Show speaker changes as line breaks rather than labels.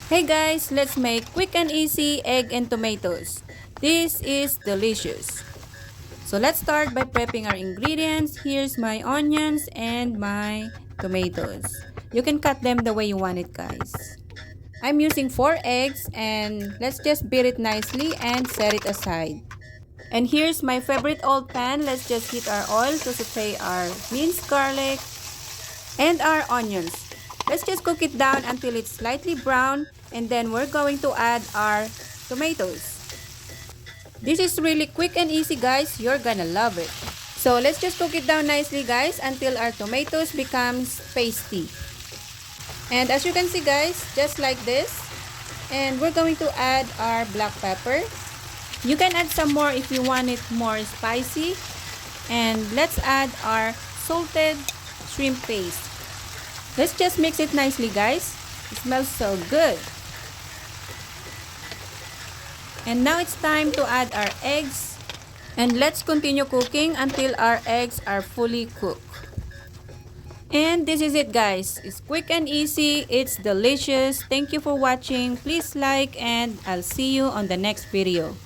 Hey guys, let's make quick and easy egg and tomatoes. This is delicious. So let's start by prepping our ingredients. Here's my onions and my tomatoes. You can cut them the way you want it, guys. I'm using 4 eggs and let's just beat it nicely and set it aside. And here's my favorite old pan. Let's just heat our oil to saute our minced garlic and our onions. Let's just cook it down until it's slightly brown, and then we're going to add our tomatoes. This is really quick and easy, guys. You're gonna love it. So let's just cook it down nicely, guys, until our tomatoes becomes pasty. And as you can see, guys, just like this. And we're going to add our black pepper. You can add some more if you want it more spicy. And let's add our salted shrimp paste. Let's just mix it nicely, guys. It smells so good. And now it's time to add our eggs. And let's continue cooking until our eggs are fully cooked. And this is it, guys. It's quick and easy. It's delicious. Thank you for watching. Please like and I'll see you on the next video.